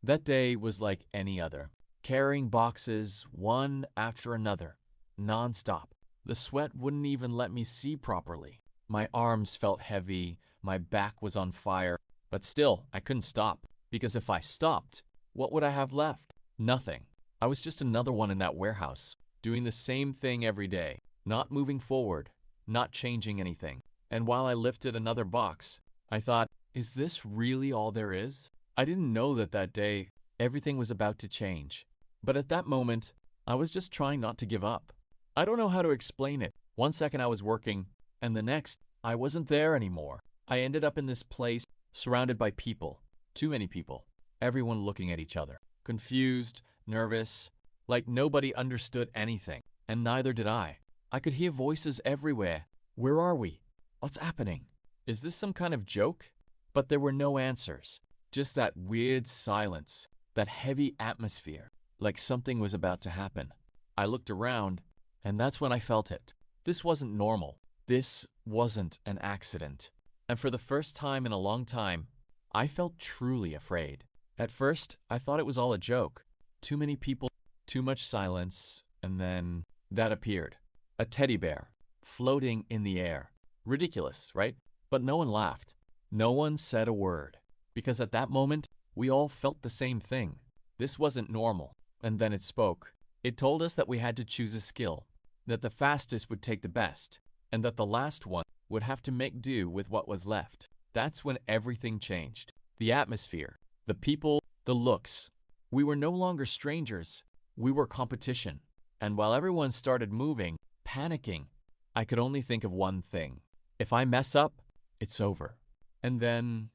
That day was like any other, carrying boxes one after another, nonstop. The sweat wouldn't even let me see properly. My arms felt heavy, my back was on fire, but still, I couldn't stop. Because if I stopped, what would I have left? Nothing. I was just another one in that warehouse, doing the same thing every day, not moving forward, not changing anything. And while I lifted another box, I thought, is this really all there is? I didn't know that that day everything was about to change. But at that moment, I was just trying not to give up. I don't know how to explain it. One second I was working, and the next, I wasn't there anymore. I ended up in this place surrounded by people, too many people, everyone looking at each other, confused, nervous, like nobody understood anything, and neither did I. I could hear voices everywhere. Where are we? What's happening? Is this some kind of joke? But there were no answers, just that weird silence, that heavy atmosphere, like something was about to happen. I looked around, and that's when I felt it. This wasn't normal. This wasn't an accident. And for the first time in a long time, I felt truly afraid. At first, I thought it was all a joke. Too many people, too much silence, and then that appeared. A teddy bear, floating in the air. Ridiculous, right? But no one laughed. No one said a word. Because at that moment, we all felt the same thing. This wasn't normal. And then it spoke. It told us that we had to choose a skill, that the fastest would take the best, and that the last one would have to make do with what was left. That's when everything changed. The atmosphere, the people, the looks. We were no longer strangers. We were competition. And while everyone started moving, panicking, I could only think of one thing. If I mess up, it's over. And then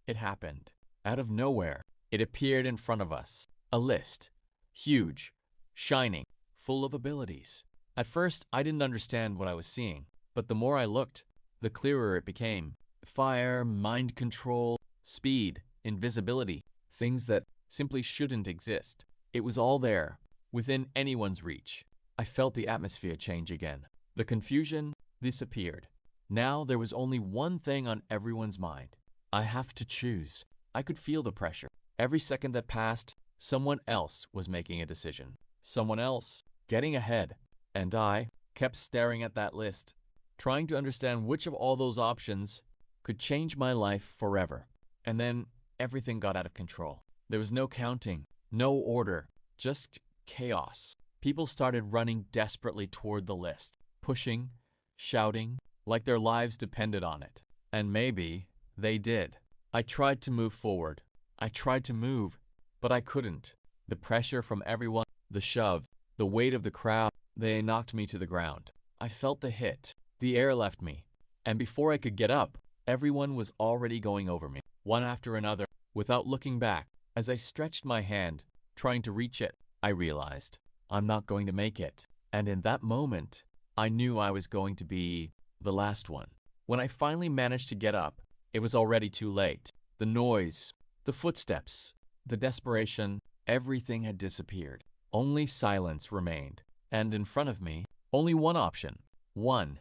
it happened. Out of nowhere, it appeared in front of us. A list. Huge, shining, full of abilities. At first, I didn't understand what I was seeing, but the more I looked, the clearer it became. Fire, mind control, speed, invisibility, things that simply shouldn't exist. It was all there, within anyone's reach. I felt the atmosphere change again. The confusion disappeared. Now there was only one thing on everyone's mind. I have to choose. I could feel the pressure. Every second that passed, someone else was making a decision. Someone else getting ahead. And I kept staring at that list, trying to understand which of all those options could change my life forever. And then everything got out of control. There was no counting, no order, just chaos. People started running desperately toward the list, pushing, shouting, like their lives depended on it. And maybe they did. I tried to move forward. I tried to move, but I couldn't. The pressure from everyone, the shove, the weight of the crowd, they knocked me to the ground. I felt the hit. The air left me. And before I could get up, everyone was already going over me, one after another, without looking back. As I stretched my hand, trying to reach it, I realized I'm not going to make it. And in that moment, I knew I was going to be the last one. When I finally managed to get up, it was already too late. The noise, the footsteps, the desperation, everything had disappeared. Only silence remained. And in front of me, only one option. One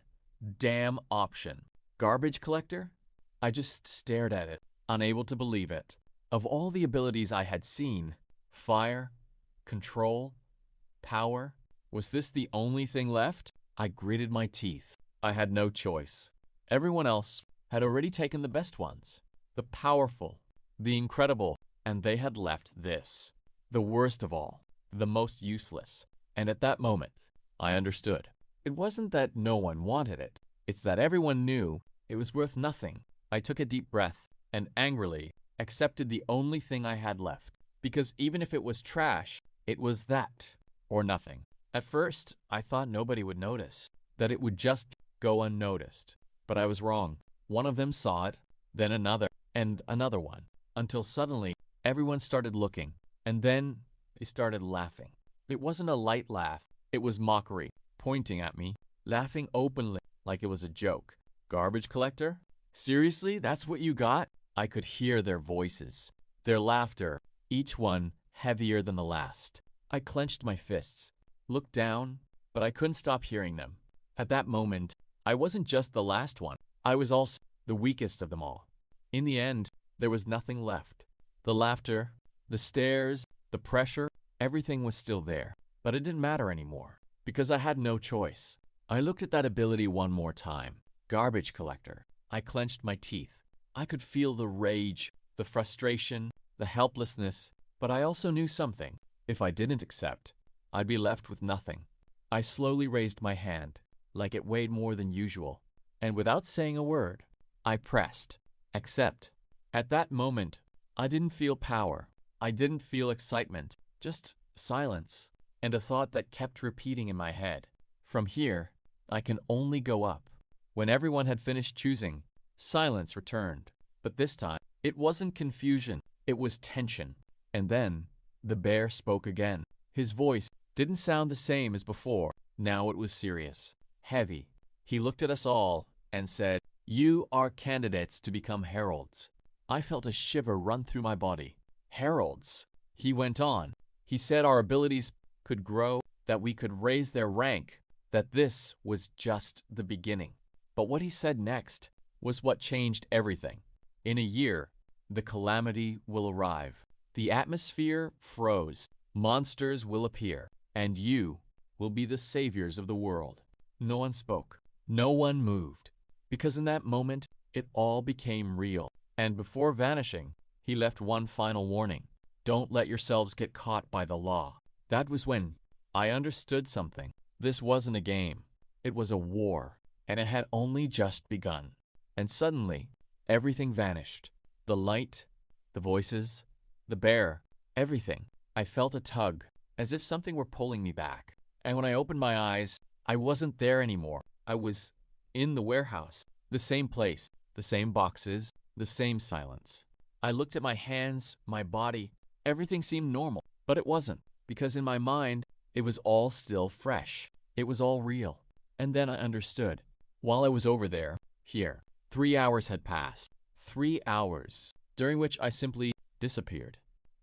damn option. Garbage collector? I just stared at it, unable to believe it. Of all the abilities I had seen, fire, control, power, was this the only thing left? I gritted my teeth. I had no choice. Everyone else had already taken the best ones, the powerful, the incredible, and they had left this, the worst of all, the most useless. And at that moment, I understood. It wasn't that no one wanted it. It's that everyone knew it was worth nothing. I took a deep breath and angrily accepted the only thing I had left. Because even if it was trash, it was that or nothing. At first, I thought nobody would notice, that it would just go unnoticed. But I was wrong. One of them saw it, then another, and another one, until suddenly everyone started looking, and then they started laughing. It wasn't a light laugh. It was mockery, pointing at me, laughing openly like it was a joke. Garbage collector? Seriously, that's what you got? I could hear their voices, their laughter, each one heavier than the last. I clenched my fists, looked down, but I couldn't stop hearing them. At that moment, I wasn't just the last one. I was also the weakest of them all. In the end, there was nothing left. The laughter, The stairs, the pressure, everything was still there. But it didn't matter anymore, because I had no choice. I looked at that ability one more time. Garbage collector. I clenched my teeth. I could feel the rage, the frustration, the helplessness, but I also knew something. If I didn't accept, I'd be left with nothing. I slowly raised my hand, like it weighed more than usual, and without saying a word, I pressed, accept. At that moment, I didn't feel power. I didn't feel excitement, just silence, and a thought that kept repeating in my head. From here, I can only go up. When everyone had finished choosing, silence returned. But this time, it wasn't confusion, it was tension. And then, the bear spoke again. His voice didn't sound the same as before. Now it was serious, heavy. He looked at us all and said, "You are candidates to become heralds." I felt a shiver run through my body. Heralds. He went on. He said our abilities could grow, that we could raise their rank, that this was just the beginning. But what he said next was what changed everything. In a year, the calamity will arrive. The atmosphere froze. Monsters will appear, and you will be the saviors of the world. No one spoke. No one moved. Because in that moment, it all became real. And before vanishing, he left one final warning. Don't let yourselves get caught by the law. That was when I understood something. This wasn't a game. It was a war, and it had only just begun. And suddenly, everything vanished. The light, the voices, the bear, everything. I felt a tug, as if something were pulling me back. And when I opened my eyes, I wasn't there anymore. I was in the warehouse, the same place, the same boxes, the same silence. I looked at my hands, my body. Everything seemed normal, but it wasn't, because in my mind, it was all still fresh. It was all real. And then I understood. While I was over there, here, 3 hours had passed. 3 hours, during which I simply disappeared.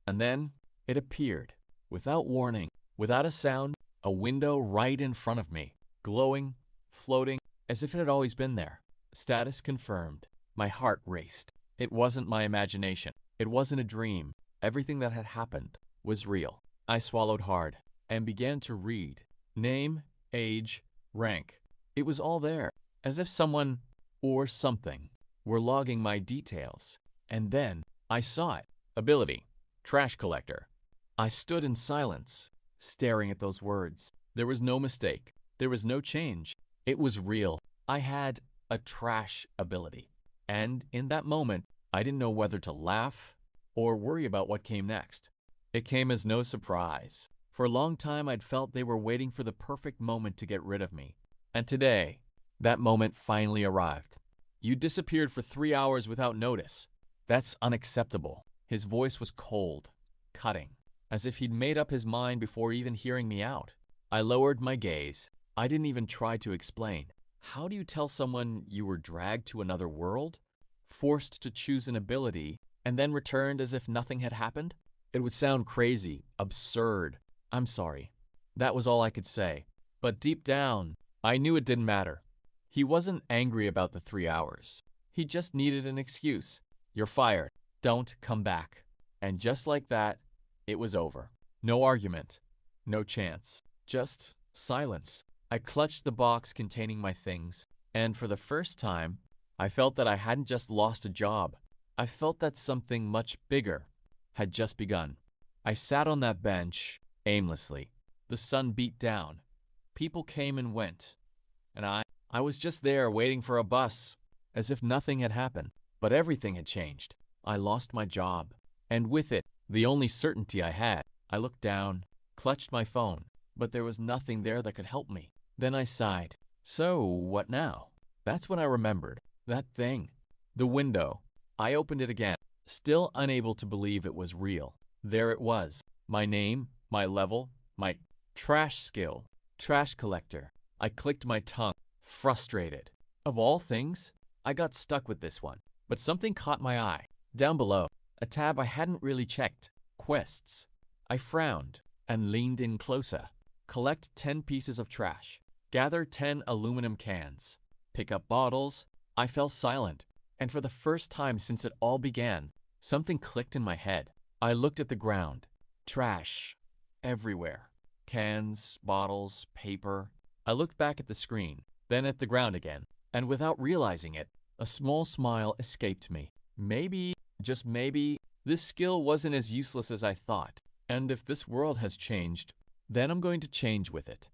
And then it appeared, without warning, without a sound, a window right in front of me, glowing, floating, as if it had always been there. Status confirmed. My heart raced. It wasn't my imagination. It wasn't a dream. Everything that had happened was real. I swallowed hard and began to read. Name, age, rank. It was all there, as if someone or something were logging my details. And then I saw it. Ability, trash collector. I stood in silence, staring at those words. There was no mistake. There was no change. It was real. I had a trash ability. And in that moment, I didn't know whether to laugh or worry about what came next. It came as no surprise. For a long time, I'd felt they were waiting for the perfect moment to get rid of me. And today, that moment finally arrived. You disappeared for 3 hours without notice. That's unacceptable. His voice was cold, cutting, as if he'd made up his mind before even hearing me out. I lowered my gaze. I didn't even try to explain. How do you tell someone you were dragged to another world, forced to choose an ability, and then returned as if nothing had happened? It would sound crazy, absurd. I'm sorry. That was all I could say. But deep down, I knew it didn't matter. He wasn't angry about the 3 hours. He just needed an excuse. You're fired. Don't come back. And just like that, it was over. No argument. No chance. Just silence. I clutched the box containing my things, and for the first time, I felt that I hadn't just lost a job. I felt that something much bigger had just begun. I sat on that bench, aimlessly. The sun beat down. People came and went. And I was just there waiting for a bus, as if nothing had happened. But everything had changed. I lost my job. And with it, the only certainty I had. I looked down, clutched my phone, but there was nothing there that could help me. Then I sighed. So, what now? That's when I remembered. That thing. The window. I opened it again, still unable to believe it was real. There it was. My name, my level, my trash skill. Trash collector. I clicked my tongue, frustrated. Of all things, I got stuck with this one. But something caught my eye. Down below, a tab I hadn't really checked. Quests. I frowned and leaned in closer. Collect 10 pieces of trash. Gather 10 aluminum cans. Pick up bottles. I fell silent, and for the first time since it all began, something clicked in my head. I looked at the ground. Trash. Everywhere. Cans, bottles, paper. I looked back at the screen, then at the ground again, and without realizing it, a small smile escaped me. Maybe, just maybe, this skill wasn't as useless as I thought. And if this world has changed, then I'm going to change with it.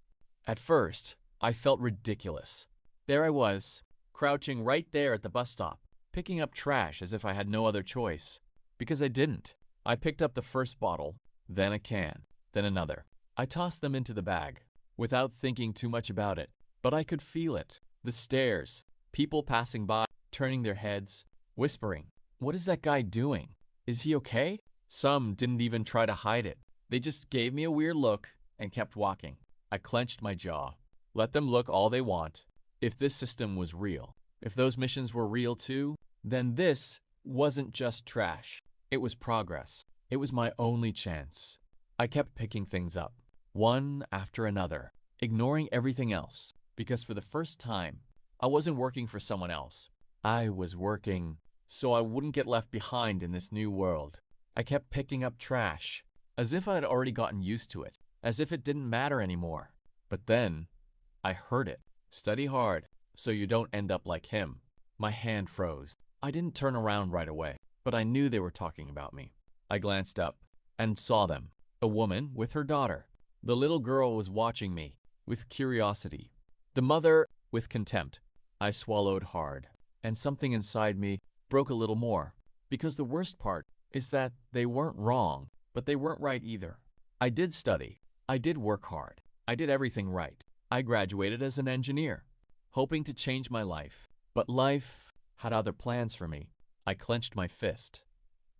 At first, I felt ridiculous. There I was, crouching right there at the bus stop, picking up trash as if I had no other choice. Because I didn't. I picked up the first bottle, then a can, then another. I tossed them into the bag, without thinking too much about it. But I could feel it. The stares, people passing by, turning their heads, whispering, "What is that guy doing? Is he okay?" Some didn't even try to hide it. They just gave me a weird look and kept walking. I clenched my jaw. Let them look all they want. If this system was real, if those missions were real too, then this wasn't just trash. It was progress. It was my only chance. I kept picking things up, one after another, ignoring everything else, because for the first time, I wasn't working for someone else. I was working so I wouldn't get left behind in this new world. I kept picking up trash, as if I had already gotten used to it, as if it didn't matter anymore. But then, I heard it. Study hard, so you don't end up like him. My hand froze. I didn't turn around right away, but I knew they were talking about me. I glanced up and saw them. A woman with her daughter. The little girl was watching me with curiosity. The mother with contempt. I swallowed hard, and something inside me broke a little more, because the worst part is that they weren't wrong, but they weren't right either. I did study. I did work hard. I did everything right. I graduated as an engineer, hoping to change my life. But life had other plans for me. I clenched my fist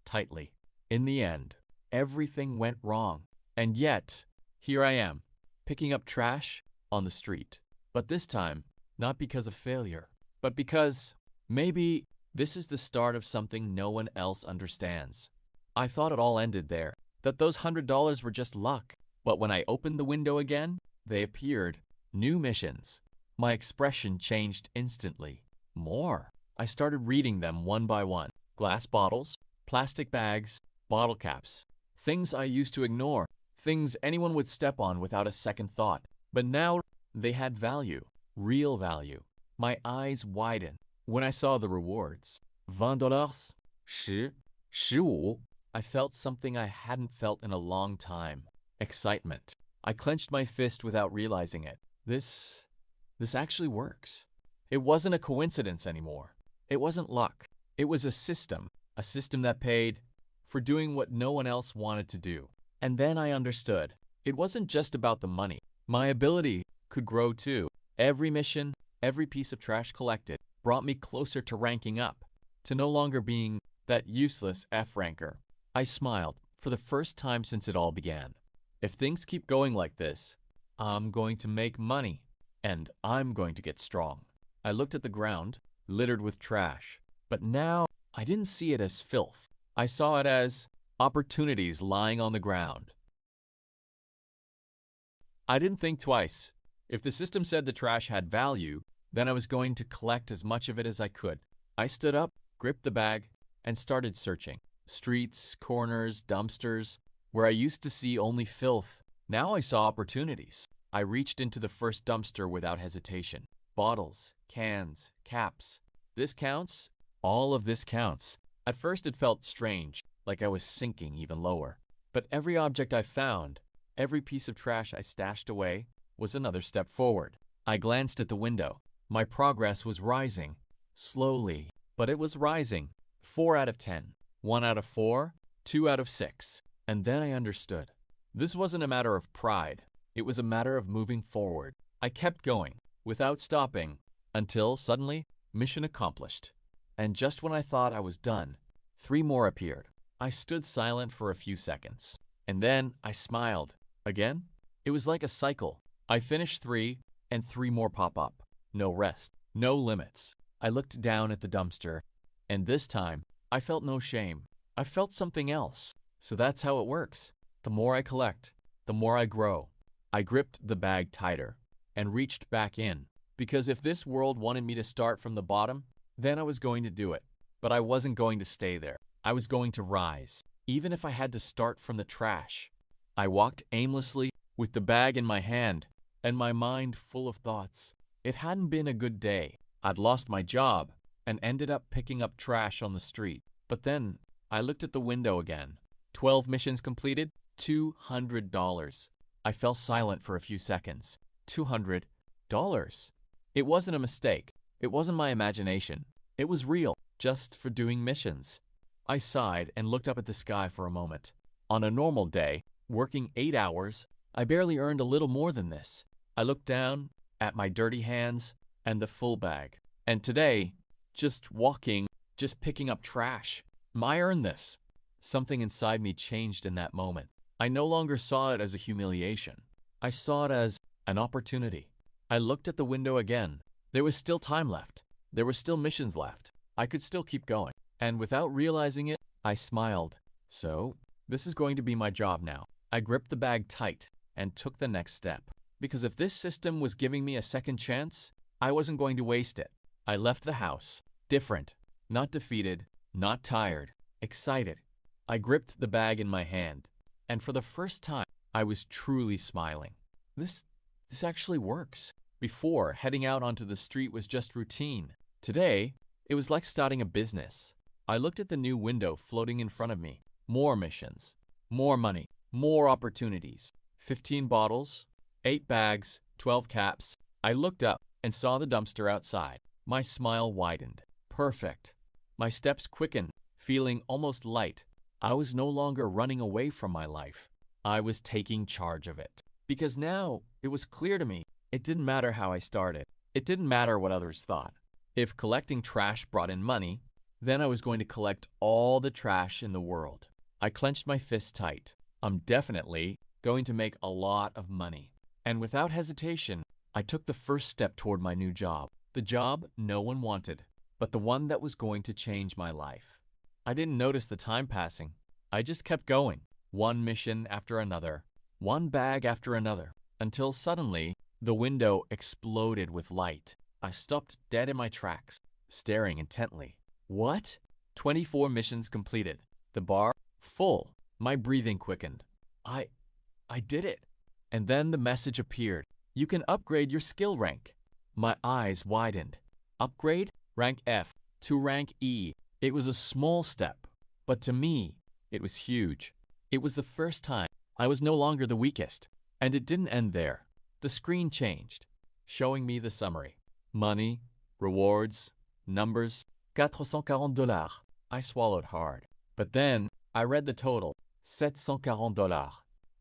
tightly. In the end, everything went wrong. And yet, here I am, picking up trash on the street. But this time, not because of failure, but because maybe this is the start of something no one else understands. I thought it all ended there, that those $100 were just luck. But when I opened the window again, they appeared. New missions. My expression changed instantly. More. I started reading them one by one. Glass bottles, plastic bags, bottle caps. Things I used to ignore. Things anyone would step on without a second thought. But now they had value. Real value. My eyes widened when I saw the rewards. $20. 15. I felt something I hadn't felt in a long time. Excitement. I clenched my fist without realizing it. This actually works. It wasn't a coincidence anymore. It wasn't luck. It was a system that paid for doing what no one else wanted to do. And then I understood. It wasn't just about the money. My ability could grow too. Every mission, every piece of trash collected brought me closer to ranking up, to no longer being that useless F-ranker. I smiled for the first time since it all began. If things keep going like this, I'm going to make money, and I'm going to get strong. I looked at the ground, littered with trash, but now I didn't see it as filth. I saw it as opportunities lying on the ground. I didn't think twice. If the system said the trash had value, then I was going to collect as much of it as I could. I stood up, gripped the bag, and started searching. Streets, corners, dumpsters, where I used to see only filth. Now I saw opportunities. I reached into the first dumpster without hesitation. Bottles, cans, caps. This counts? All of this counts. At first it felt strange, like I was sinking even lower. But every object I found, every piece of trash I stashed away, was another step forward. I glanced at the window. My progress was rising. Slowly, but it was rising. 4 out of 10. 1 out of 4. 2 out of 6. And then I understood. This wasn't a matter of pride. It was a matter of moving forward. I kept going, without stopping, until suddenly, mission accomplished. And just when I thought I was done, 3 more appeared. I stood silent for a few seconds. And then I smiled. Again? It was like a cycle. I finished 3, and 3 more pop up. No rest. No limits. I looked down at the dumpster, and this time, I felt no shame. I felt something else. So that's how it works. The more I collect, the more I grow. I gripped the bag tighter and reached back in, because if this world wanted me to start from the bottom, then I was going to do it. But I wasn't going to stay there. I was going to rise. even if I had to start from the trash. I walked aimlessly with the bag in my hand and my mind full of thoughts. It hadn't been a good day. I'd lost my job and ended up picking up trash on the street. But then I looked at the window again. 12 missions completed, $200. I fell silent for a few seconds. $200? It wasn't a mistake. It wasn't my imagination. It was real, just for doing missions. I sighed and looked up at the sky for a moment. On a normal day, working 8 hours, I barely earned a little more than this. I looked down at my dirty hands and the full bag. And today, just walking, just picking up trash. I earned this. Something inside me changed in that moment. I no longer saw it as a humiliation. I saw it as an opportunity. I looked at the window again. There was still time left. There were still missions left. I could still keep going. And without realizing it, I smiled. So, this is going to be my job now. I gripped the bag tight and took the next step. Because if this system was giving me a second chance, I wasn't going to waste it. I left the house, different, not defeated, not tired, excited. I gripped the bag in my hand, and for the first time, I was truly smiling. This actually works. Before, heading out onto the street was just routine. Today, it was like starting a business. I looked at the new window floating in front of me. More missions, more money, more opportunities. 15 bottles, 8 bags, 12 caps. I looked up and saw the dumpster outside. My smile widened. Perfect. My steps quickened, feeling almost light. I was no longer running away from my life. I was taking charge of it. Because now it was clear to me, it didn't matter how I started. It didn't matter what others thought. If collecting trash brought in money, then I was going to collect all the trash in the world. I clenched my fist tight. I'm definitely going to make a lot of money. And without hesitation, I took the first step toward my new job. The job no one wanted, but the one that was going to change my life. I didn't notice the time passing. I just kept going, one mission after another, one bag after another, until suddenly the window exploded with light. I stopped dead in my tracks, staring intently. What? 24 missions completed. The bar full. My breathing quickened. I did it. And then the message appeared. You can upgrade your skill rank. My eyes widened. Upgrade? Rank F to rank E. It was a small step, but to me, it was huge. It was the first time I was no longer the weakest. And it didn't end there. The screen changed, showing me the summary. Money, rewards, numbers, $440. I swallowed hard. But then I read the total, $740.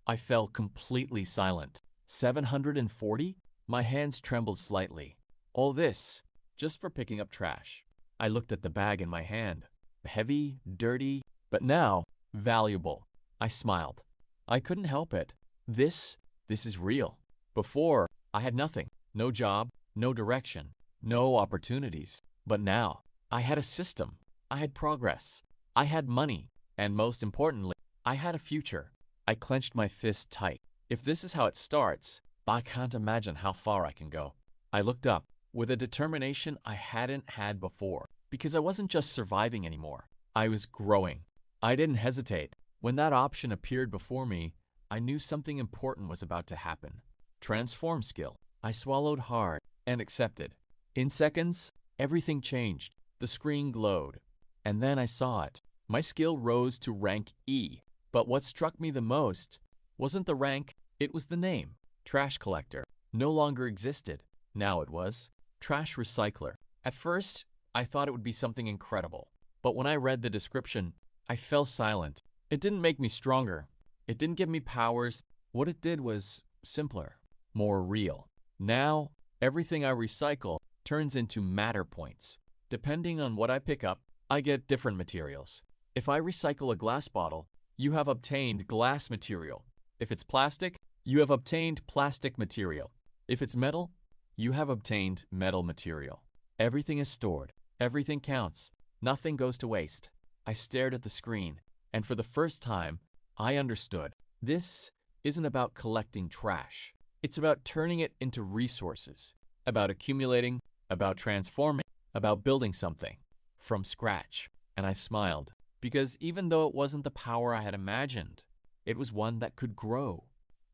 I fell completely silent. 740? My hands trembled slightly. All this, just for picking up trash. I looked at the bag in my hand. Heavy, dirty, but now valuable. I smiled. I couldn't help it. This is real. Before, I had nothing. No job, no direction, no opportunities. But now, I had a system. I had progress. I had money. And most importantly, I had a future. I clenched my fist tight. If this is how it starts, I can't imagine how far I can go. I looked up with a determination I hadn't had before, because I wasn't just surviving anymore. I was growing. I didn't hesitate. When that option appeared before me, I knew something important was about to happen. Transform skill. I swallowed hard and accepted. In seconds, everything changed. The screen glowed. And then I saw it. My skill rose to rank E. But what struck me the most wasn't the rank, it was the name. Trash collector no longer existed. Now it was trash recycler. At first, I thought it would be something incredible. But when I read the description, I fell silent. It didn't make me stronger. It didn't give me powers. What it did was simpler, more real. Now, everything I recycle turns into matter points. Depending on what I pick up, I get different materials. If I recycle a glass bottle, you have obtained glass material. If it's plastic, you have obtained plastic material. If it's metal, you have obtained metal material. Everything is stored. Everything counts. Nothing goes to waste. I stared at the screen, and for the first time, I understood. This isn't about collecting trash. It's about turning it into resources, about accumulating, about transforming, about building something from scratch. And I smiled, because even though it wasn't the power I had imagined, it was one that could grow.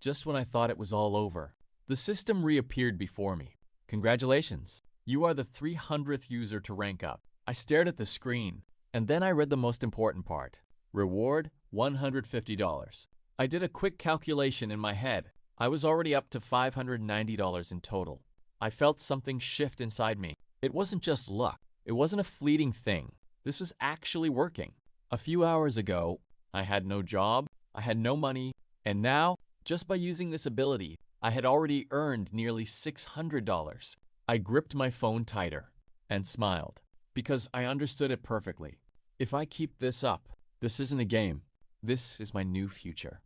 Just when I thought it was all over, the system reappeared before me. Congratulations, you are the 300th user to rank up. I stared at the screen, and then I read the most important part. Reward, $150. I did a quick calculation in my head. I was already up to $590 in total. I felt something shift inside me. It wasn't just luck. It wasn't a fleeting thing. This was actually working. A few hours ago, I had no job, I had no money, and now, just by using this ability, I had already earned nearly $600. I gripped my phone tighter and smiled because I understood it perfectly. If I keep this up, this isn't a game. This is my new future.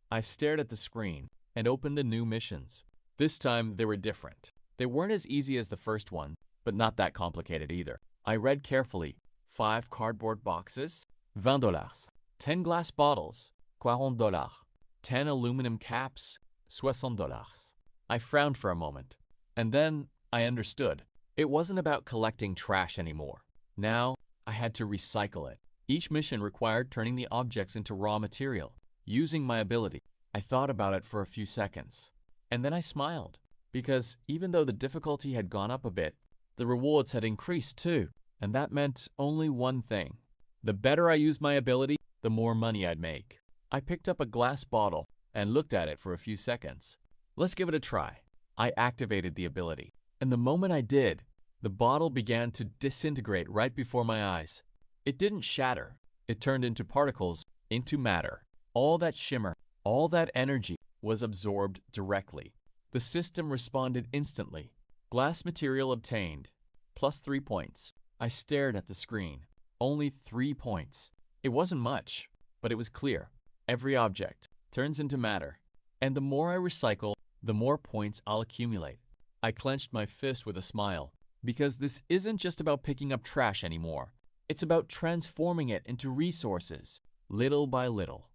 I stared at the screen and opened the new missions. This time, they were different. They weren't as easy as the first one, but not that complicated either. I read carefully. 5 cardboard boxes, $20. 10 glass bottles, $40. 10 aluminum caps, $60. I frowned for a moment, and then I understood. It wasn't about collecting trash anymore. Now, I had to recycle it. Each mission required turning the objects into raw material, using my ability. I thought about it for a few seconds, and then I smiled, because even though the difficulty had gone up a bit, the rewards had increased too, and that meant only one thing. The better I used my ability, the more money I'd make. I picked up a glass bottle and looked at it for a few seconds. Let's give it a try. I activated the ability, and the moment I did, the bottle began to disintegrate right before my eyes. It didn't shatter. It turned into particles, into matter. All that shimmer, all that energy was absorbed directly. The system responded instantly. Glass material obtained. Plus 3 points. I stared at the screen. Only 3 points. It wasn't much, but it was clear. Every object turns into matter, and the more I recycle, the more points I'll accumulate. I clenched my fist with a smile, because this isn't just about picking up trash anymore. It's about transforming it into resources, little by little.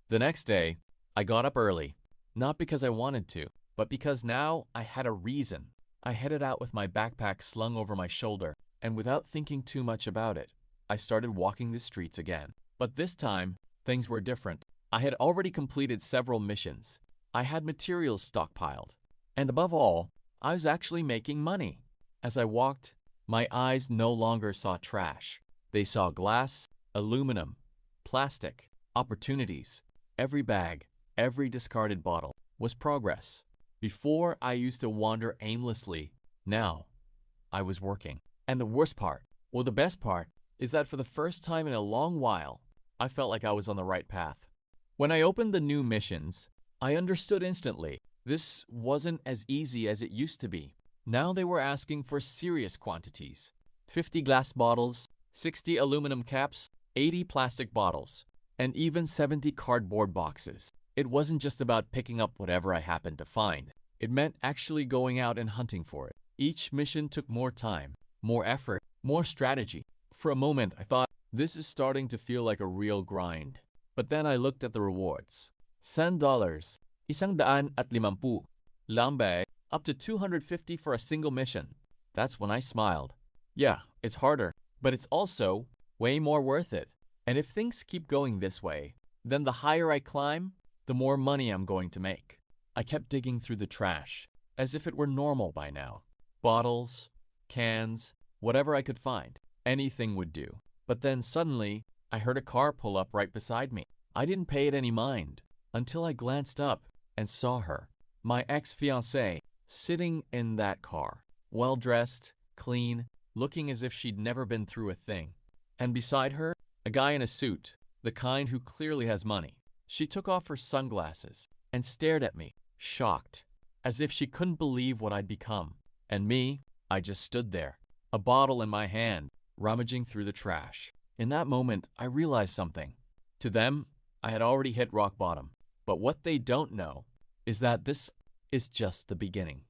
The next day, I got up early, not because I wanted to, but because now I had a reason. I headed out with my backpack slung over my shoulder, and without thinking too much about it, I started walking the streets again. But this time, things were different. I had already completed several missions. I had materials stockpiled. And above all, I was actually making money. As I walked, my eyes no longer saw trash. They saw glass, aluminum, plastic, opportunities. Every bag, every discarded bottle was progress. Before, I used to wander aimlessly. Now, I was working. And the worst part, or the best part, is that for the first time in a long while, I felt like I was on the right path. When I opened the new missions, I understood instantly. This wasn't as easy as it used to be. Now they were asking for serious quantities. 50 glass bottles, 60 aluminum caps, 80 plastic bottles, and even 70 cardboard boxes. It wasn't just about picking up whatever I happened to find. It meant actually going out and hunting for it. Each mission took more time, more effort, more strategy. For a moment, I thought, this is starting to feel like a real grind. But then I looked at the rewards. $10, $150, Lambe, up to $250 for a single mission. That's when I smiled. Yeah, it's harder, but it's also way more worth it. And if things keep going this way, then the higher I climb, the more money I'm going to make. I kept digging through the trash, as if it were normal by now. Bottles, cans, whatever I could find. Anything would do. But then suddenly, I heard a car pull up right beside me. I didn't pay it any mind until I glanced up and saw her, my ex-fiancée, sitting in that car, well-dressed, clean, looking as if she'd never been through a thing. And beside her, a guy in a suit, the kind who clearly has money. She took off her sunglasses and stared at me, shocked, as if she couldn't believe what I'd become. And me, I just stood there, a bottle in my hand, rummaging through the trash. In that moment, I realized something. To them, I had already hit rock bottom. But what they don't know is that this is just the beginning.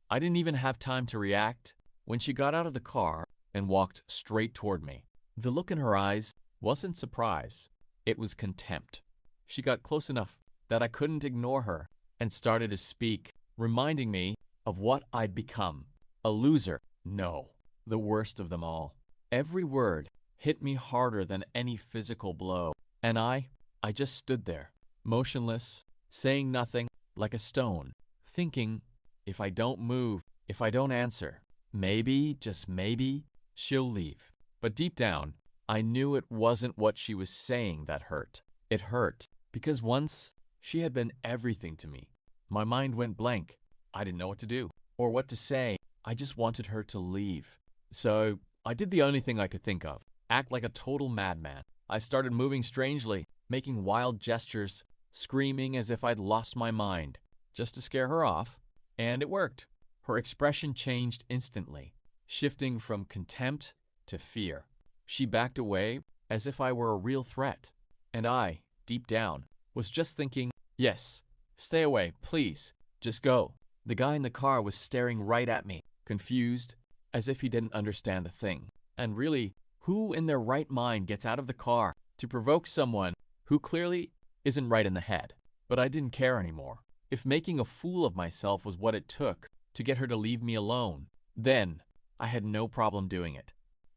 I didn't even have time to react when she got out of the car and walked straight toward me. The look in her eyes wasn't surprise. It was contempt. She got close enough that I couldn't ignore her and started to speak, reminding me of what I'd become. A loser. No, the worst of them all. Every word hit me harder than any physical blow. And I just stood there, motionless, saying nothing, like a stone, thinking, if I don't move, if I don't answer, maybe, just maybe, she'll leave. But deep down, I knew it wasn't what she was saying that hurt. It hurt because once she had been everything to me. My mind went blank. I didn't know what to do or what to say. I just wanted her to leave. So I did the only thing I could think of, act like a total madman. I started moving strangely, making wild gestures, screaming as if I'd lost my mind, just to scare her off. And it worked. Her expression changed instantly, shifting from contempt to fear. She backed away as if I were a real threat. And I, deep down, was just thinking, yes, stay away, please, just go. The guy in the car was staring right at me, confused, as if he didn't understand a thing. And really, who in their right mind gets out of the car to provoke someone who clearly isn't right in the head? But I didn't care anymore. If making a fool of myself was what it took to get her to leave me alone, then I had no problem doing it.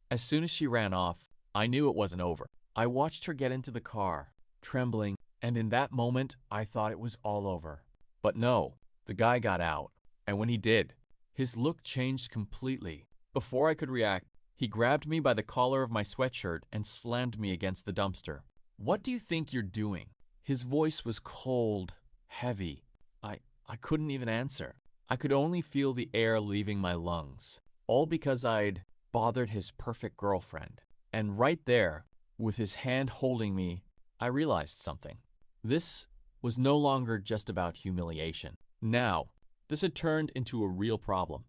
As soon as she ran off, I knew it wasn't over. I watched her get into the car, trembling, and in that moment, I thought it was all over. But no, the guy got out, and when he did, his look changed completely. Before I could react, he grabbed me by the collar of my sweatshirt and slammed me against the dumpster. "What do you think you're doing?" His voice was cold, heavy. I couldn't even answer. I could only feel the air leaving my lungs, all because I'd bothered his perfect girlfriend. And right there, with his hand holding me, I realized something. This was no longer just about humiliation. Now, this had turned into a real problem.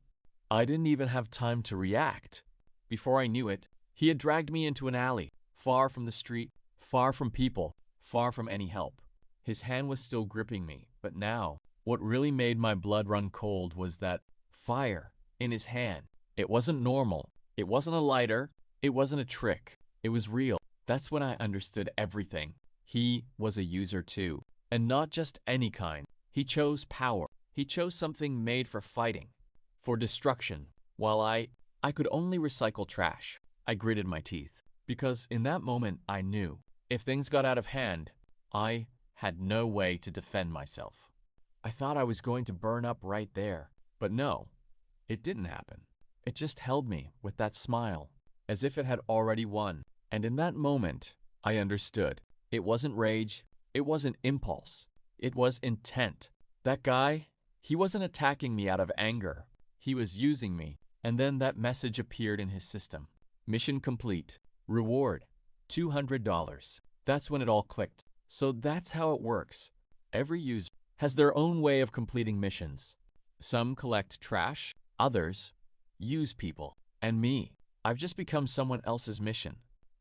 I didn't even have time to react. Before I knew it, he had dragged me into an alley, far from the street, far from people, far from any help. His hand was still gripping me, but now, what really made my blood run cold was that fire in his hand. It wasn't normal. It wasn't a lighter. It wasn't a trick. It was real. That's when I understood everything. He was a user too. And not just any kind. He chose power. He chose something made for fighting, for destruction, while I could only recycle trash. I gritted my teeth, because in that moment I knew, if things got out of hand, I had no way to defend myself. I thought I was going to burn up right there, but no, it didn't happen. It just held me with that smile, as if it had already won. And in that moment, I understood. It wasn't rage. It wasn't impulse. It was intent. That guy, he wasn't attacking me out of anger. He was using me. And then that message appeared in his system. Mission complete. Reward, $200. That's when it all clicked. So that's how it works. Every user has their own way of completing missions. Some collect trash, others use people. And me, I've just become someone else's mission.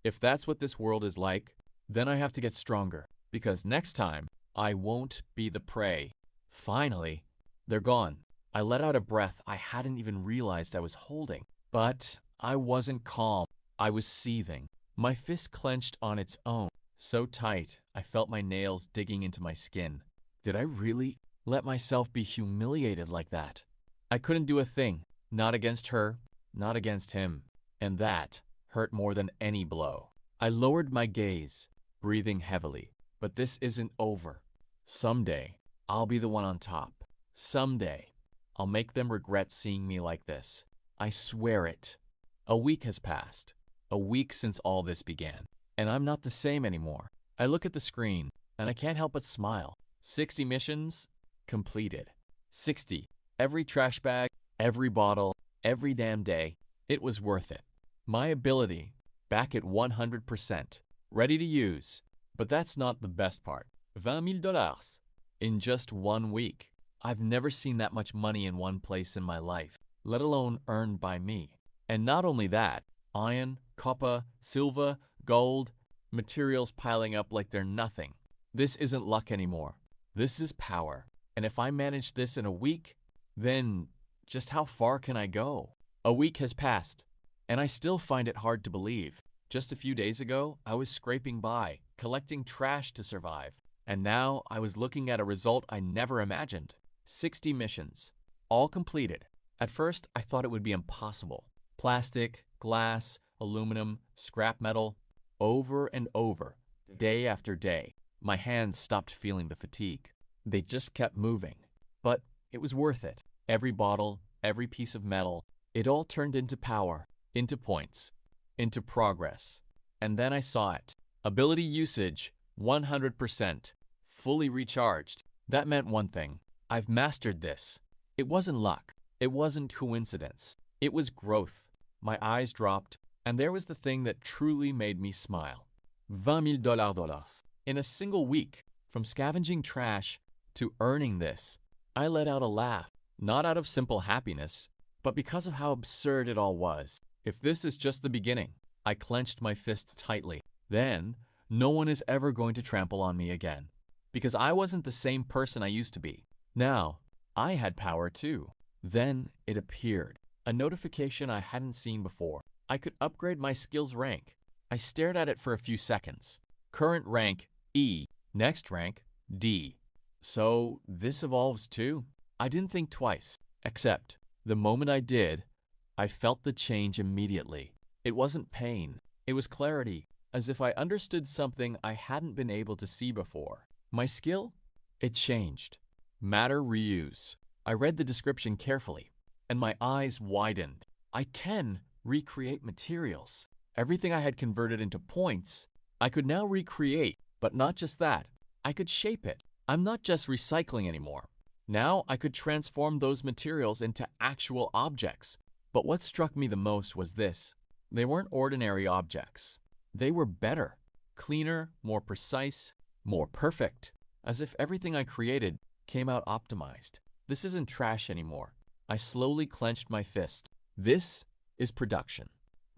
If that's what this world is like, then I have to get stronger, because next time, I won't be the prey. Finally, they're gone. I let out a breath I hadn't even realized I was holding. But I wasn't calm. I was seething. My fist clenched on its own, so tight I felt my nails digging into my skin. Did I really let myself be humiliated like that? I couldn't do a thing. Not against her, not against him. And that hurt more than any blow. I lowered my gaze, breathing heavily. But this isn't over. Someday, I'll be the one on top. Someday, I'll make them regret seeing me like this. I swear it. A week has passed. A week since all this began. And I'm not the same anymore. I look at the screen, and I can't help but smile. 60 missions completed. 60. Every trash bag, every bottle, every damn day. It was worth it. My ability, back at 100%. Ready to use. But that's not the best part. $20,000 in just 1 week. I've never seen that much money in one place in my life, let alone earned by me. And not only that, iron, copper, silver, gold, materials piling up like they're nothing. This isn't luck anymore. This is power. And if I manage this in a week, then just how far can I go? A week has passed, and I still find it hard to believe. Just a few days ago, I was scraping by, collecting trash to survive. And now I was looking at a result I never imagined. 60 missions, all completed. At first, I thought it would be impossible. Plastic, glass, aluminum, scrap metal, over and over, day after day. My hands stopped feeling the fatigue. They just kept moving. But it was worth it. Every bottle, every piece of metal, it all turned into power, into points, into progress. And then I saw it. Ability usage, 100%, fully recharged. That meant one thing. I've mastered this. It wasn't luck. It wasn't coincidence. It was growth. My eyes dropped, and there was the thing that truly made me smile. $20,000. In a single week, from scavenging trash to earning this, I let out a laugh, not out of simple happiness, but because of how absurd it all was. If this is just the beginning, I clenched my fist tightly. Then, no one is ever going to trample on me again. Because I wasn't the same person I used to be. Now, I had power too. Then it appeared, a notification I hadn't seen before. I could upgrade my skills rank. I stared at it for a few seconds. Current rank, E. Next rank, D. So this evolves too? I didn't think twice, except the moment I did, I felt the change immediately. It wasn't pain. It was clarity, as if I understood something I hadn't been able to see before. My skill? It changed. Matter reuse. I read the description carefully, and my eyes widened. I can recreate materials. Everything I had converted into points, I could now recreate, but not just that. I could shape it. I'm not just recycling anymore. Now I could transform those materials into actual objects. But what struck me the most was this. They weren't ordinary objects. They were better, cleaner, more precise, more perfect, as if everything I created came out optimized. This isn't trash anymore. I slowly clenched my fist. This is production.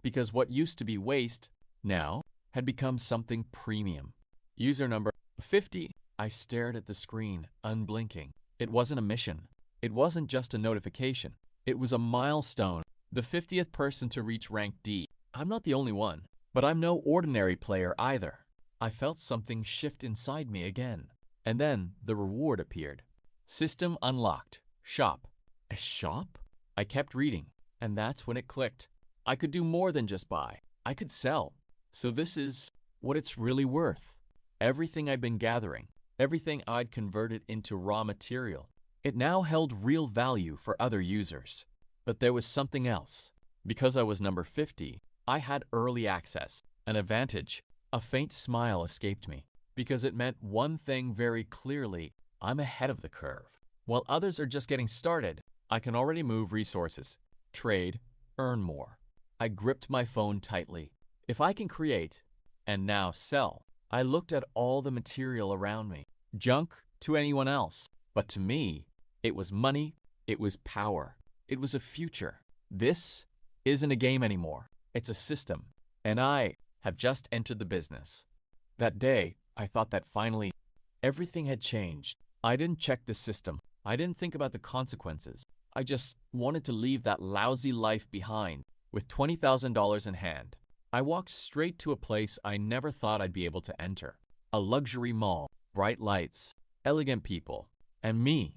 Because what used to be waste, now, had become something premium. User number 50. I stared at the screen, unblinking. It wasn't a mission. It wasn't just a notification. It was a milestone. The 50th person to reach rank D. I'm not the only one, but I'm no ordinary player either. I felt something shift inside me again. And then the reward appeared. System unlocked. Shop. A shop? I kept reading, and that's when it clicked. I could do more than just buy. I could sell. So this is what it's really worth. Everything I'd been gathering, everything I'd converted into raw material, it now held real value for other users. But there was something else. Because I was number 50, I had early access, an advantage. A faint smile escaped me, because it meant one thing very clearly. I'm ahead of the curve. While others are just getting started, I can already move resources, trade, earn more. I gripped my phone tightly. If I can create, and now sell, I looked at all the material around me. Junk to anyone else, but to me, it was money, it was power, it was a future. This isn't a game anymore. It's a system, and I have just entered the business. That day, I thought that finally, everything had changed. I didn't check the system. I didn't think about the consequences. I just wanted to leave that lousy life behind with $20,000 in hand. I walked straight to a place I never thought I'd be able to enter. A luxury mall, bright lights, elegant people, and me.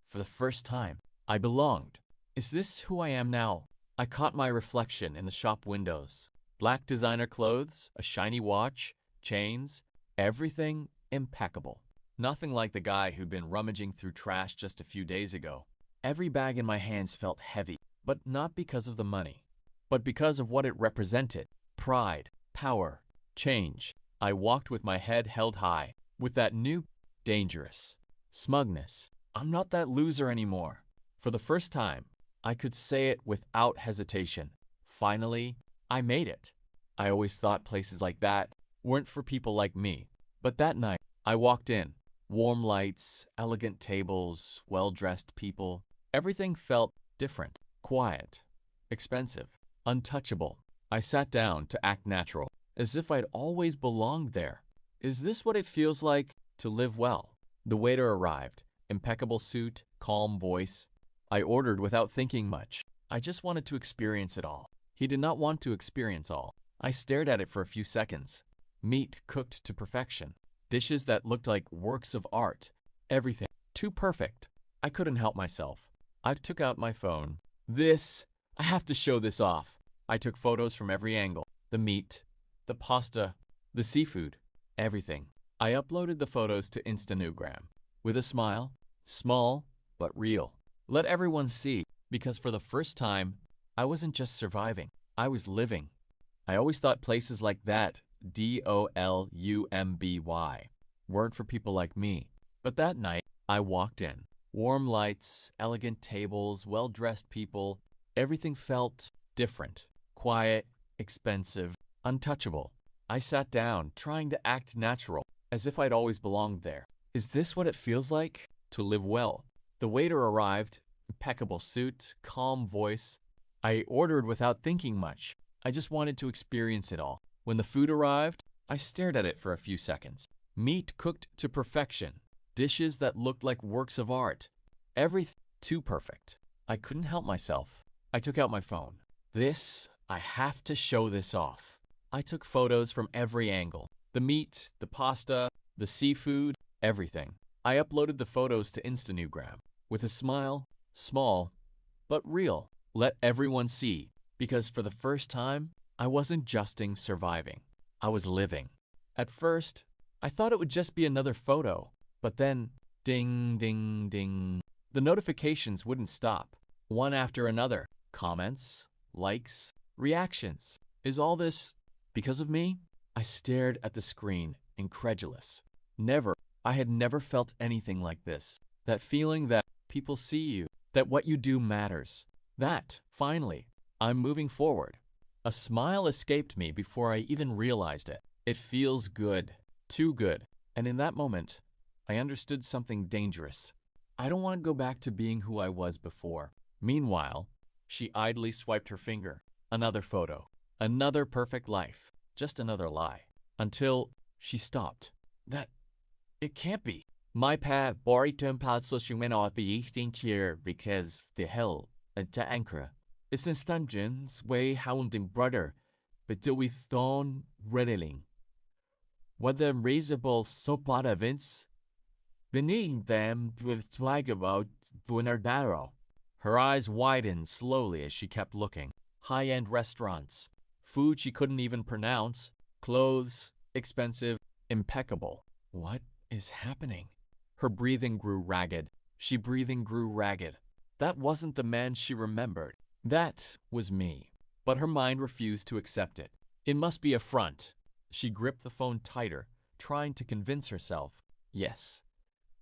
For the first time, I belonged. Is this who I am now? I caught my reflection in the shop windows. Black designer clothes, a shiny watch, chains, everything impeccable. Nothing like the guy who'd been rummaging through trash just a few days ago. Every bag in my hands felt heavy, but not because of the money, but because of what it represented. Pride, power, change. I walked with my head held high, with that new, dangerous smugness. I'm not that loser anymore. For the first time, I could say it without hesitation. Finally, I made it. I always thought places like that weren't for people like me. But that night, I walked in. Warm lights, elegant tables, well-dressed people. Everything felt different, quiet, expensive, untouchable. I sat down to act natural, as if I'd always belonged there. Is this what it feels like to live well? The waiter arrived, impeccable suit, calm voice. I ordered without thinking much. I just wanted to experience it all. He did not want to experience all. I stared at it for a few seconds. Meat cooked to perfection. Dishes that looked like works of art. Everything. Too perfect. I couldn't help myself. I took out my phone. I have to show this off. I took photos from every angle. the meat, the pasta, the seafood, everything. I uploaded the photos to Instagram with a smile, small but real. Let everyone see, because for the first time, I wasn't just surviving, I was living. I always thought places like that, Dolumby, weren't for people like me. But that night, I walked in. Warm lights, elegant tables, well-dressed people. Everything felt different, quiet, expensive, untouchable. I sat down, trying to act natural, as if I'd always belonged there. Is this what it feels like to live well? The waiter arrived, impeccable suit, calm voice. I ordered without thinking much. I just wanted to experience it all. When the food arrived, I stared at it for a few seconds. Meat cooked to perfection. Dishes that looked like works of art. Everything too perfect. I couldn't help myself. I took out my phone. I have to show this off. I took photos from every angle. The meat, the pasta, the seafood, everything. I uploaded the photos to Instagram with a smile, small, but real. Let everyone see, because for the first time, I wasn't just surviving. I was living. At first, I thought it would just be another photo, but then, ding, ding, ding. The notifications wouldn't stop, one after another. Comments, likes, reactions. Is all this because of me? I stared at the screen, incredulous. I had never felt anything like this. That feeling that people see you, that what you do matters. That, finally, I'm moving forward. A smile escaped me before I even realized it. It feels good, too good. And in that moment, I understood something dangerous. I don't want to go back to being who I was before. Meanwhile, she idly swiped her finger. Another photo. Another perfect life. Just another lie. Until she stopped. It can't be. My pad boritum palsosumen here because the hell to anchor. It's in stungeons way hounding brother, but do we thorn riddling. What the reasonable soap events beneath them with swag about Bunardaro. Her eyes widened slowly as she kept looking. High-end restaurants. Food she couldn't even pronounce. Clothes, expensive, impeccable. What is happening? Her breathing grew ragged. That wasn't the man she remembered. That was me. But her mind refused to accept it. It must be a front. She gripped the phone tighter, trying to convince herself. Yes,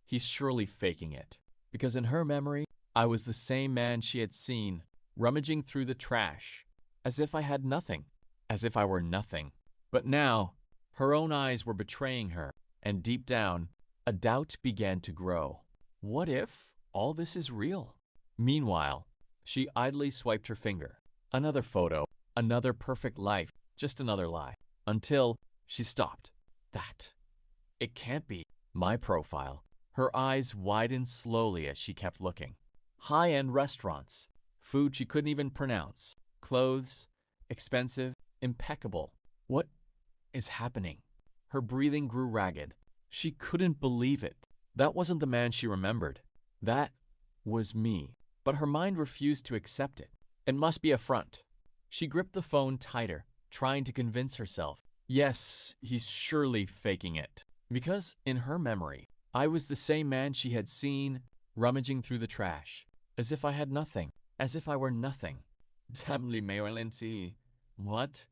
he's surely faking it. Because in her memory, I was the same man she had seen, rummaging through the trash, as if I had nothing, as if I were nothing. But now, her own eyes were betraying her, and deep down, a doubt began to grow. What if all this is real? Meanwhile, she idly swiped her finger. Another photo, another perfect life, just another lie. Until she stopped. It can't be. My profile. Her eyes widened slowly as she kept looking. High-end restaurants. Food she couldn't even pronounce. Clothes. Expensive. Impeccable. What is happening? Her breathing grew ragged. She couldn't believe it. That wasn't the man she remembered. That was me. But her mind refused to accept it. It must be a front. She gripped the phone tighter, trying to convince herself. Yes, he's surely faking it. Because in her memory, I was the same man she had seen rummaging through the trash. As if I had nothing. As if I were nothing. Damnly Marylancy. What?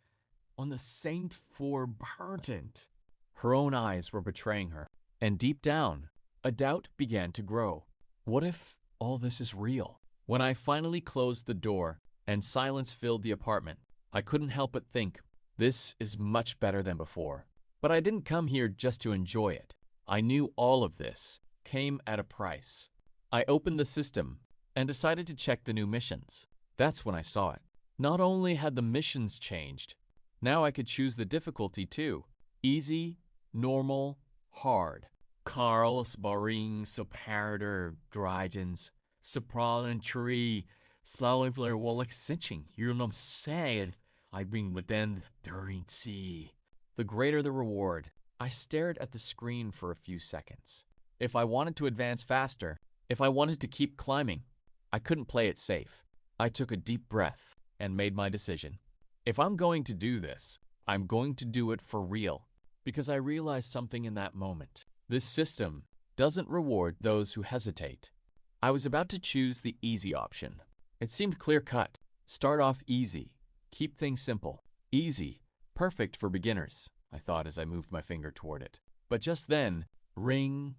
On the Saint for Burtent. Her own eyes were betraying her. And deep down, a doubt began to grow. What if all this is real? When I finally closed the door and silence filled the apartment, I couldn't help but think, this is much better than before. But I didn't come here just to enjoy it. I knew all of this came at a price. I opened the system and decided to check the new missions. That's when I saw it. Not only had the missions changed, now I could choose the difficulty too. Easy, normal, hard. Carl Sparring Superator Drygens Sopral and Tree Slowly Wallach cinching. You know what I'm saying? I've been within during sea. The greater the reward. I stared at the screen for a few seconds. If I wanted to advance faster, if I wanted to keep climbing, I couldn't play it safe. I took a deep breath and made my decision. If I'm going to do this, I'm going to do it for real. Because I realized something in that moment. This system doesn't reward those who hesitate. I was about to choose the easy option. It seemed clear-cut. Start off easy. Keep things simple. Easy. Perfect for beginners, I thought as I moved my finger toward it. But just then, ring,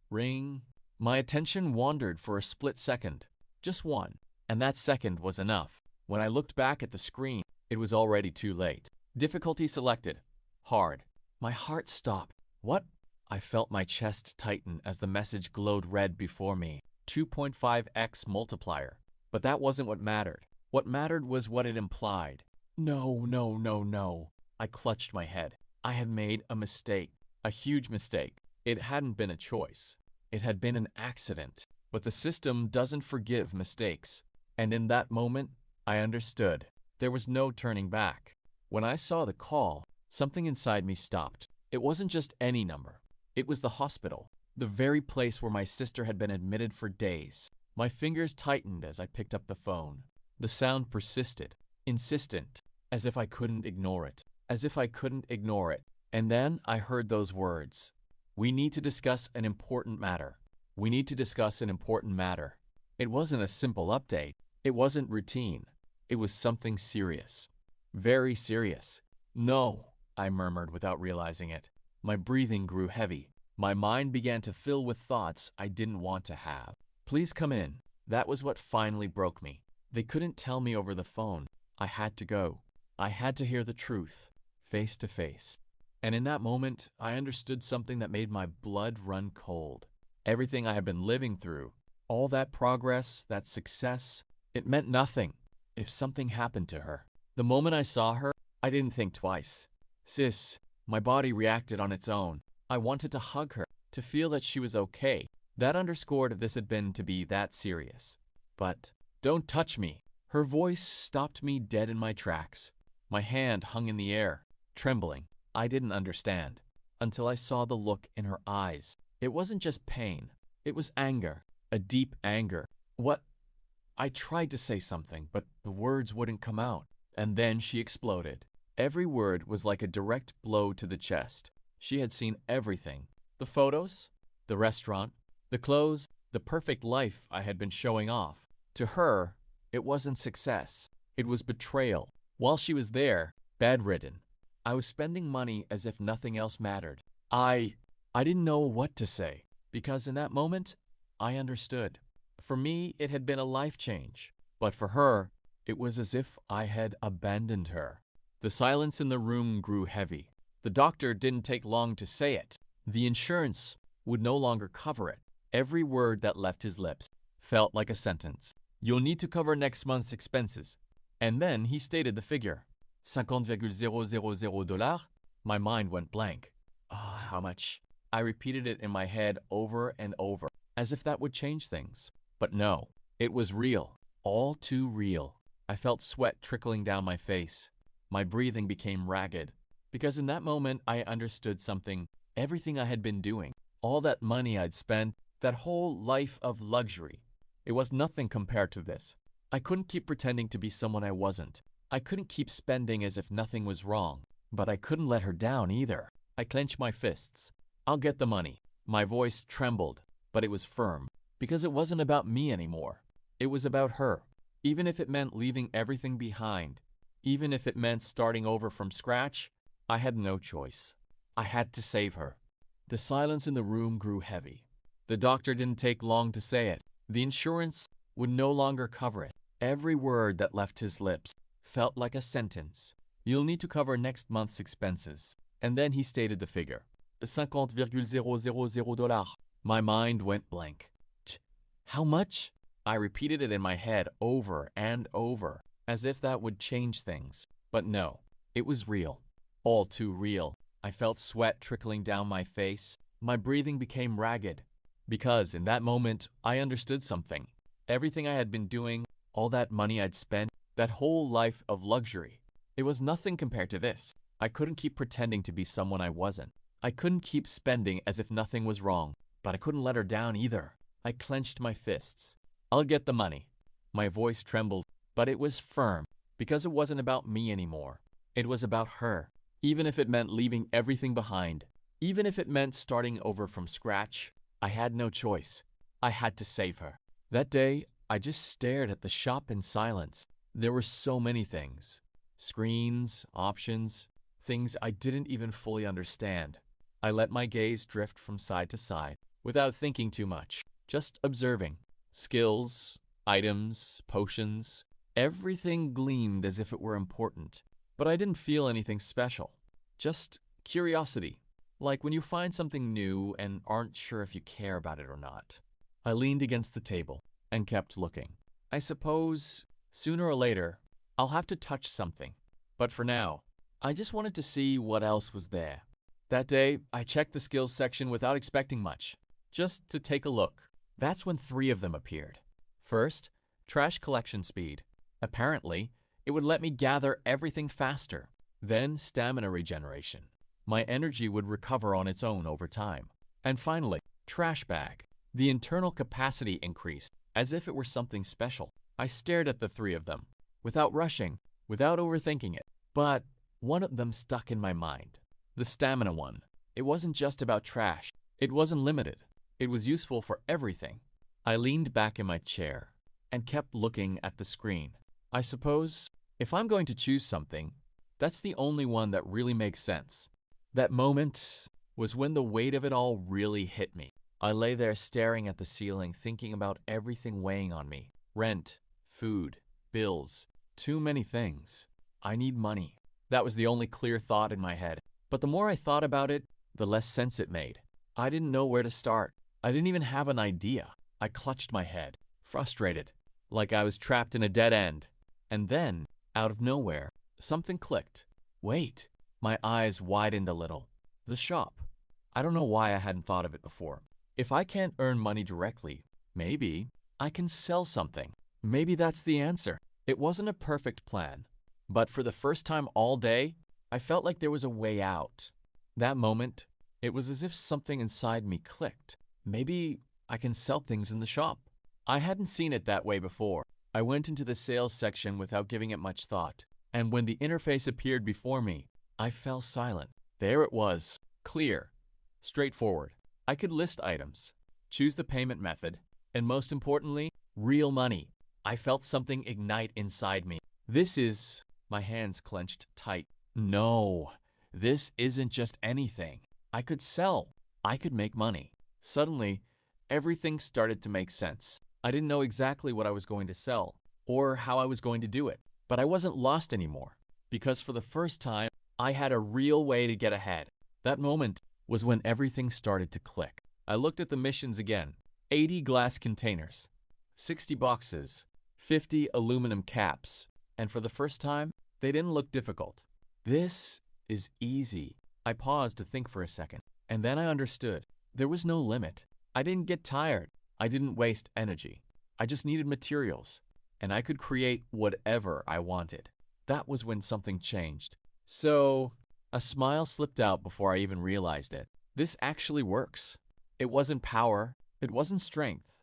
ring. My attention wandered for a split second. Just one. And that second was enough. When I looked back at the screen, it was already too late. Difficulty selected. Hard. My heart stopped. What? I felt my chest tighten as the message glowed red before me. 2.5x multiplier. But that wasn't what mattered. What mattered was what it implied. No, no, no, no. I clutched my head. I had made a mistake. A huge mistake. It hadn't been a choice. It had been an accident. But the system doesn't forgive mistakes. And in that moment, I understood. There was no turning back. When I saw the call, something inside me stopped. It wasn't just any number. It was the hospital, the very place where my sister had been admitted for days. My fingers tightened as I picked up the phone. The sound persisted, insistent, as if I couldn't ignore it, And then I heard those words. We need to discuss an important matter. We need to discuss an important matter. It wasn't a simple update. It wasn't routine. It was something serious. Very serious. No, I murmured without realizing it. My breathing grew heavy. My mind began to fill with thoughts I didn't want to have. Please come in. That was what finally broke me. They couldn't tell me over the phone. I had to go. I had to hear the truth, face to face. And in that moment, I understood something that made my blood run cold. Everything I had been living through, all that progress, that success, it meant nothing if something happened to her. The moment I saw her, I didn't think twice. Sis, my body reacted on its own. I wanted to hug her, to feel that she was okay. That underscored if this had been to be that serious. But, don't touch me. Her voice stopped me dead in my tracks. My hand hung in the air, trembling. I didn't understand, until I saw the look in her eyes. It wasn't just pain. It was anger, a deep anger. What? I tried to say something, but the words wouldn't come out. And then she exploded. Every word was like a direct blow to the chest. She had seen everything. The photos, the restaurant, the clothes, the perfect life I had been showing off. To her, it wasn't success. It was betrayal. While she was there, bedridden, I was spending money as if nothing else mattered. I didn't know what to say, because in that moment, I understood. For me, it had been a life change. But for her, it was as if I had abandoned her. The silence in the room grew heavy. The doctor didn't take long to say it. The insurance would no longer cover it. Every word that left his lips felt like a sentence. You'll need to cover next month's expenses. And then he stated the figure. $50,000. My mind went blank. How much? I repeated it in my head over and over, as if that would change things. But no, it was real. All too real. I felt sweat trickling down my face. My breathing became ragged. Because in that moment, I understood something. Everything I had been doing, all that money I'd spent, that whole life of luxury, it was nothing compared to this. I couldn't keep pretending to be someone I wasn't. I couldn't keep spending as if nothing was wrong. But I couldn't let her down either. I clenched my fists. I'll get the money. My voice trembled, but it was firm. Because it wasn't about me anymore. It was about her. Even if it meant leaving everything behind, even if it meant starting over from scratch, I had no choice. I had to save her. The silence in the room grew heavy. The doctor didn't take long to say it. The insurance would no longer cover it. Every word that left his lips felt like a sentence. You'll need to cover next month's expenses. And then he stated the figure. $50,000. My mind went blank. How much? I repeated it in my head over and over, as if that would change things. But no, it was real. All too real. I felt sweat trickling down my face. My breathing became ragged. Because in that moment, I understood something. Everything I had been doing, all that money I'd spent, that whole life of luxury, it was nothing compared to this. I couldn't keep pretending to be someone I wasn't. I couldn't keep spending as if nothing was wrong. But I couldn't let her down either. I clenched my fists. I'll get the money. My voice trembled, but it was firm, because it wasn't about me anymore. It was about her. even if it meant leaving everything behind. Even if it meant starting over from scratch, I had no choice. I had to save her. That day, I just stared at the shop in silence. There were so many things. Screens, options, things I didn't even fully understand. I let my gaze drift from side to side, without thinking too much, just observing. Skills, items, potions, everything gleamed as if it were important. But I didn't feel anything special. Just curiosity, like when you find something new and aren't sure if you care about it or not. I leaned against the table and kept looking. I suppose, sooner or later, I'll have to touch something. But for now, I just wanted to see what else was there. That day, I checked the skills section without expecting much, just to take a look. That's when 3 of them appeared. First, trash collection speed. Apparently, it would let me gather everything faster. Then, stamina regeneration. My energy would recover on its own over time. And finally, trash bag. The internal capacity increased, as if it were something special. I stared at the 3 of them, without rushing, without overthinking it. But one of them stuck in my mind. The stamina one. It wasn't just about trash. It wasn't limited. It was useful for everything. I leaned back in my chair and kept looking at the screen. I suppose if I'm going to choose something, that's the only one that really makes sense. That moment was when the weight of it all really hit me. I lay there staring at the ceiling, thinking about everything weighing on me. Rent, food, bills, too many things. I need money. That was the only clear thought in my head. But the more I thought about it, the less sense it made. I didn't know where to start. I didn't even have an idea. I clutched my head, frustrated, like I was trapped in a dead end. And then, out of nowhere, something clicked. Wait. My eyes widened a little. The shop. I don't know why I hadn't thought of it before. If I can't earn money directly, maybe I can sell something. Maybe that's the answer. It wasn't a perfect plan, but for the first time all day, I felt like there was a way out. That moment, it was as if something inside me clicked. Maybe I can sell things in the shop. I hadn't seen it that way before. I went into the sales section without giving it much thought, and when the interface appeared before me, I fell silent. There it was, clear, straightforward. I could list items, choose the payment method, and most importantly, real money. I felt something ignite inside me. My hands clenched tight. No, this isn't just anything. I could sell. I could make money. Suddenly, everything started to make sense. I didn't know exactly what I was going to sell or how I was going to do it, but I wasn't lost anymore because for the first time, I had a real way to get ahead. That moment was when everything started to click. I looked at the missions again. 80 glass containers, 60 boxes, 50 aluminum caps, and for the first time, they didn't look difficult. This is easy. I paused to think for a second, and then I understood. There was no limit. I didn't get tired. I didn't waste energy. I just needed materials, and I could create whatever I wanted. That was when something changed. So, a smile slipped out before I even realized it. This actually works. It wasn't power. It wasn't strength.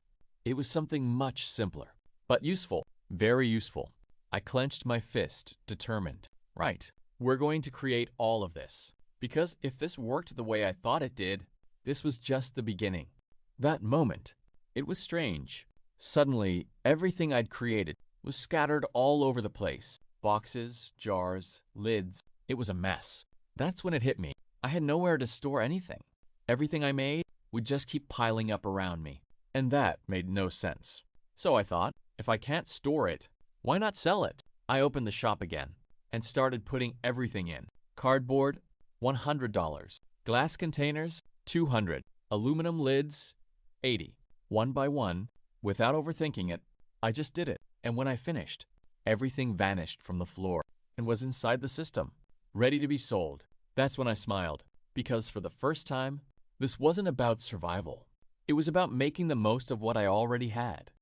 It was something much simpler, but useful, very useful. I clenched my fist, determined. Right, we're going to create all of this. Because if this worked the way I thought it did, this was just the beginning. That moment, it was strange. Suddenly, everything I'd created was scattered all over the place. Boxes, jars, lids. It was a mess. That's when it hit me. I had nowhere to store anything. Everything I made would just keep piling up around me. And that made no sense. So I thought, if I can't store it, why not sell it? I opened the shop again and started putting everything in. Cardboard, $100. Glass containers, $200. Aluminum lids, $80. One by one, without overthinking it, I just did it. And when I finished, everything vanished from the floor and was inside the system, ready to be sold. That's when I smiled, because for the first time, this wasn't about survival. It was about making the most of what I already had.